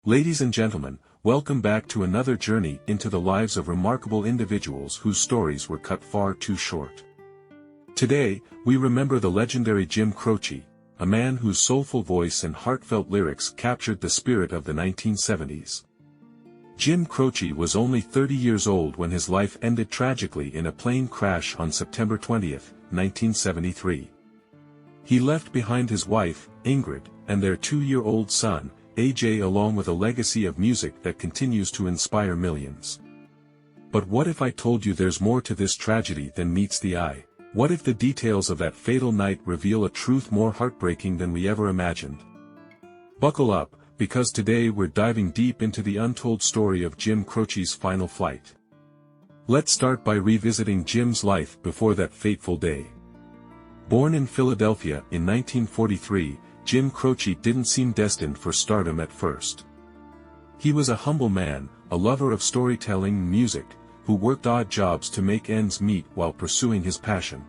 Ladies and gentlemen, welcome back to another journey into the lives of remarkable individuals whose stories were cut far too short. Today, we remember the legendary Jim Croce, a man whose soulful voice and heartfelt lyrics captured the spirit of the 1970s. Jim Croce was only 30 years old when his life ended tragically in a plane crash on September 20, 1973. He left behind his wife, Ingrid, and their 2-year-old son, AJ, along with a legacy of music that continues to inspire millions. But what if I told you there's more to this tragedy than meets the eye? What if the details of that fatal night reveal a truth more heartbreaking than we ever imagined? Buckle up, because today we're diving deep into the untold story of Jim Croce's final flight. Let's start by revisiting Jim's life before that fateful day. Born in Philadelphia in 1943, Jim Croce didn't seem destined for stardom at first. He was a humble man, a lover of storytelling and music, who worked odd jobs to make ends meet while pursuing his passion.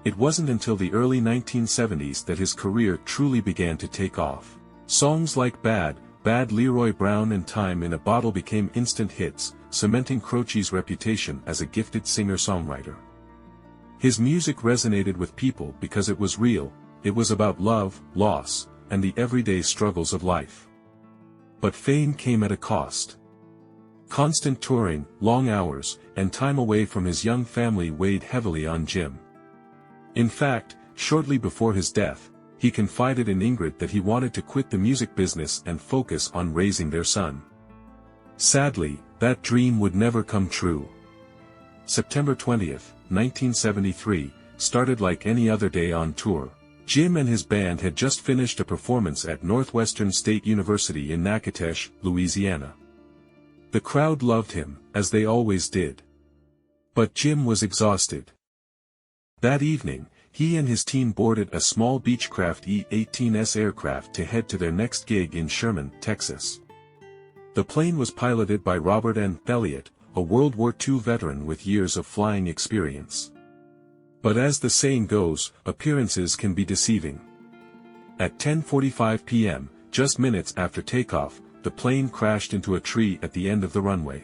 It wasn't until the early 1970s that his career truly began to take off. Songs like Bad, Bad Leroy Brown and Time in a Bottle became instant hits, cementing Croce's reputation as a gifted singer-songwriter. His music resonated with people because it was real. It was about love, loss, and the everyday struggles of life. But fame came at a cost. Constant touring, long hours, and time away from his young family weighed heavily on Jim. In fact, shortly before his death, he confided in Ingrid that he wanted to quit the music business and focus on raising their son. Sadly, that dream would never come true. September 20, 1973, started like any other day on tour. Jim and his band had just finished a performance at Northwestern State University in Natchitoches, Louisiana. The crowd loved him, as they always did. But Jim was exhausted. That evening, he and his team boarded a small Beechcraft E-18S aircraft to head to their next gig in Sherman, Texas. The plane was piloted by Robert N. Elliott, a World War II veteran with years of flying experience. But as the saying goes, appearances can be deceiving. At 10:45 p.m., just minutes after takeoff, the plane crashed into a tree at the end of the runway.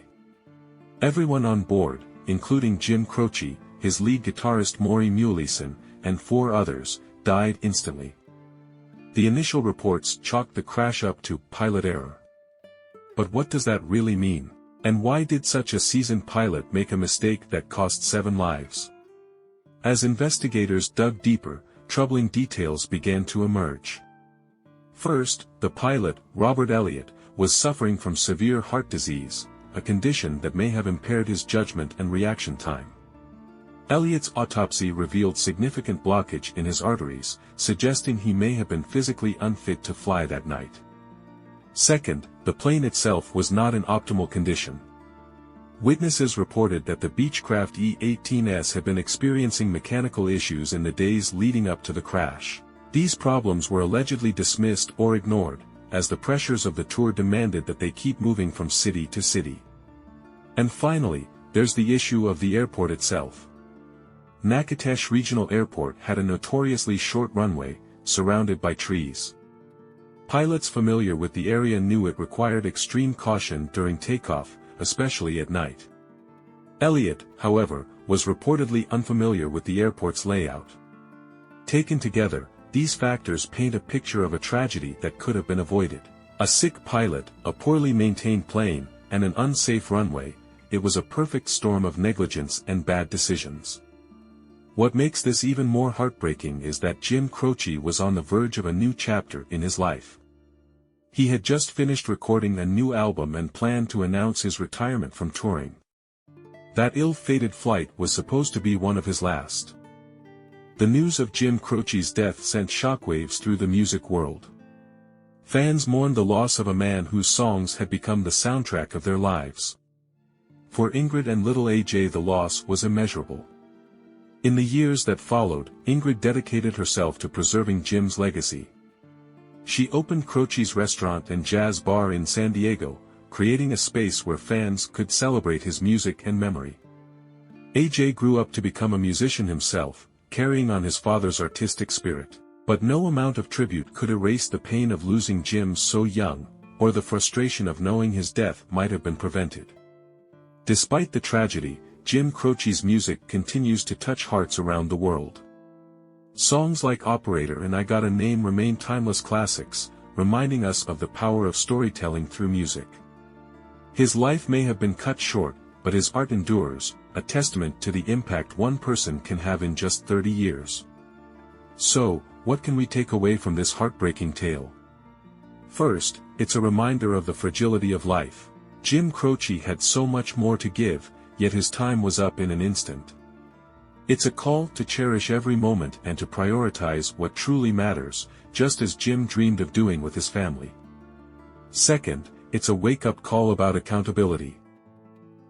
Everyone on board, including Jim Croce, his lead guitarist Maury Muleson, and 4 others, died instantly. The initial reports chalked the crash up to pilot error. But what does that really mean? And why did such a seasoned pilot make a mistake that cost 7 lives? As investigators dug deeper, troubling details began to emerge. First, the pilot, Robert Elliott, was suffering from severe heart disease, a condition that may have impaired his judgment and reaction time. Elliott's autopsy revealed significant blockage in his arteries, suggesting he may have been physically unfit to fly that night. Second, the plane itself was not in optimal condition. Witnesses reported that the Beechcraft E-18S had been experiencing mechanical issues in the days leading up to the crash. These problems were allegedly dismissed or ignored, as the pressures of the tour demanded that they keep moving from city to city. And finally, there's the issue of the airport itself. Natchitoches Regional Airport had a notoriously short runway, surrounded by trees. Pilots familiar with the area knew it required extreme caution during takeoff, especially at night. Elliott, however, was reportedly unfamiliar with the airport's layout. Taken together, these factors paint a picture of a tragedy that could have been avoided. A sick pilot, a poorly maintained plane, and an unsafe runway, it was a perfect storm of negligence and bad decisions. What makes this even more heartbreaking is that Jim Croce was on the verge of a new chapter in his life. He had just finished recording a new album and planned to announce his retirement from touring. That ill-fated flight was supposed to be one of his last. The news of Jim Croce's death sent shockwaves through the music world. Fans mourned the loss of a man whose songs had become the soundtrack of their lives. For Ingrid and little AJ, the loss was immeasurable. In the years that followed, Ingrid dedicated herself to preserving Jim's legacy. She opened Croce's restaurant and jazz bar in San Diego, creating a space where fans could celebrate his music and memory. AJ grew up to become a musician himself, carrying on his father's artistic spirit. But no amount of tribute could erase the pain of losing Jim so young, or the frustration of knowing his death might have been prevented. Despite the tragedy, Jim Croce's music continues to touch hearts around the world. Songs like Operator and I Got a Name remain timeless classics, reminding us of the power of storytelling through music. His life may have been cut short, but his art endures, a testament to the impact one person can have in just 30 years. So, what can we take away from this heartbreaking tale? First, it's a reminder of the fragility of life. Jim Croce had so much more to give, yet his time was up in an instant. It's a call to cherish every moment and to prioritize what truly matters, just as Jim dreamed of doing with his family. Second, it's a wake-up call about accountability.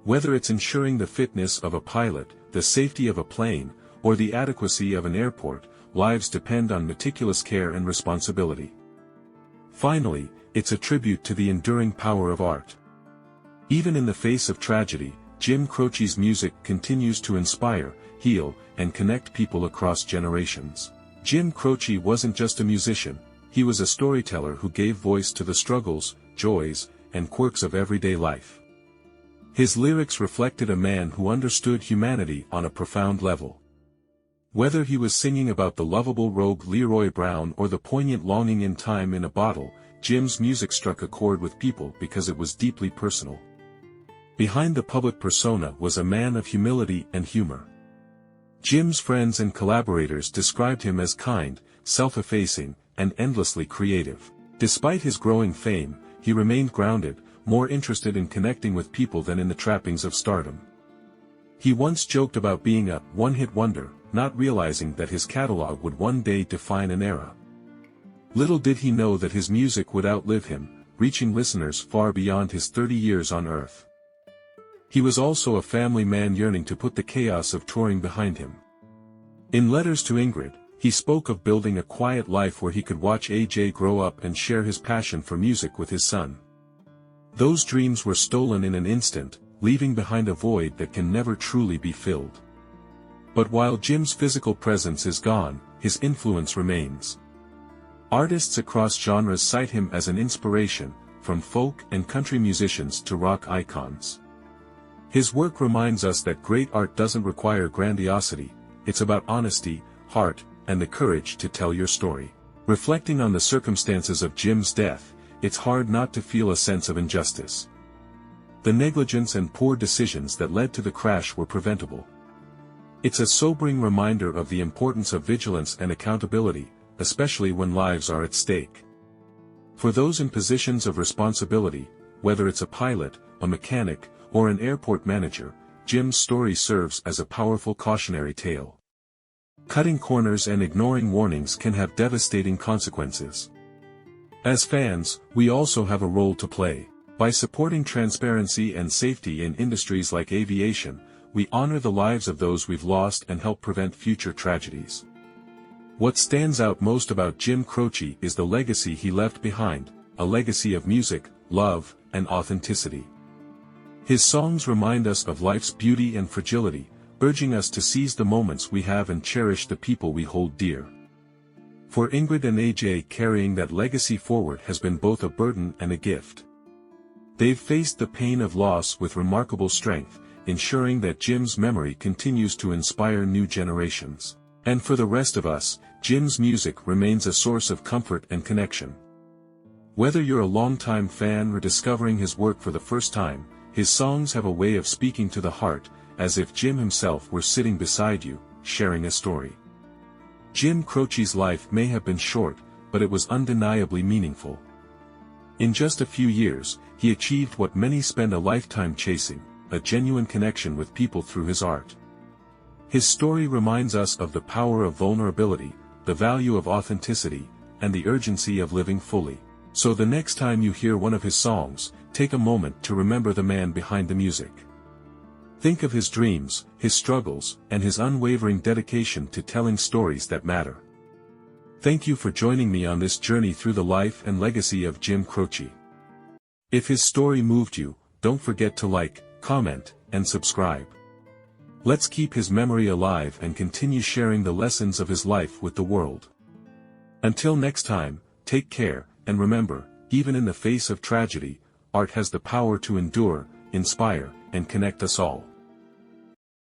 Whether it's ensuring the fitness of a pilot, the safety of a plane, or the adequacy of an airport, lives depend on meticulous care and responsibility. Finally, it's a tribute to the enduring power of art. Even in the face of tragedy, Jim Croce's music continues to inspire, heal, and connect people across generations. Jim Croce wasn't just a musician, he was a storyteller who gave voice to the struggles, joys, and quirks of everyday life. His lyrics reflected a man who understood humanity on a profound level. Whether he was singing about the lovable rogue Leroy Brown or the poignant longing in time in a bottle, Jim's music struck a chord with people because it was deeply personal. Behind the public persona was a man of humility and humor. Jim's friends and collaborators described him as kind, self-effacing, and endlessly creative. Despite his growing fame, he remained grounded, more interested in connecting with people than in the trappings of stardom. He once joked about being a one-hit wonder, not realizing that his catalog would one day define an era. Little did he know that his music would outlive him, reaching listeners far beyond his 30 years on Earth. He was also a family man yearning to put the chaos of touring behind him. In letters to Ingrid, he spoke of building a quiet life where he could watch AJ grow up and share his passion for music with his son. Those dreams were stolen in an instant, leaving behind a void that can never truly be filled. But while Jim's physical presence is gone, his influence remains. Artists across genres cite him as an inspiration, from folk and country musicians to rock icons. His work reminds us that great art doesn't require grandiosity, it's about honesty, heart, and the courage to tell your story. Reflecting on the circumstances of Jim's death, it's hard not to feel a sense of injustice. The negligence and poor decisions that led to the crash were preventable. It's a sobering reminder of the importance of vigilance and accountability, especially when lives are at stake. For those in positions of responsibility, whether it's a pilot, a mechanic, or an airport manager, Jim's story serves as a powerful cautionary tale. Cutting corners and ignoring warnings can have devastating consequences. As fans, we also have a role to play. By supporting transparency and safety in industries like aviation, we honor the lives of those we've lost and help prevent future tragedies. What stands out most about Jim Croce is the legacy he left behind, a legacy of music, love, and authenticity. His songs remind us of life's beauty and fragility, urging us to seize the moments we have and cherish the people we hold dear. For Ingrid and AJ, carrying that legacy forward has been both a burden and a gift. They've faced the pain of loss with remarkable strength, ensuring that Jim's memory continues to inspire new generations. And for the rest of us, Jim's music remains a source of comfort and connection. Whether you're a longtime fan or discovering his work for the first time, his songs have a way of speaking to the heart, as if Jim himself were sitting beside you, sharing a story. Jim Croce's life may have been short, but it was undeniably meaningful. In just a few years, he achieved what many spend a lifetime chasing, a genuine connection with people through his art. His story reminds us of the power of vulnerability, the value of authenticity, and the urgency of living fully. So the next time you hear one of his songs, take a moment to remember the man behind the music. Think of his dreams, his struggles, and his unwavering dedication to telling stories that matter. Thank you for joining me on this journey through the life and legacy of Jim Croce. If his story moved you, don't forget to like, comment, and subscribe. Let's keep his memory alive and continue sharing the lessons of his life with the world. Until next time, take care, and remember, Even in the face of tragedy, art has the power to endure, inspire, and connect us all.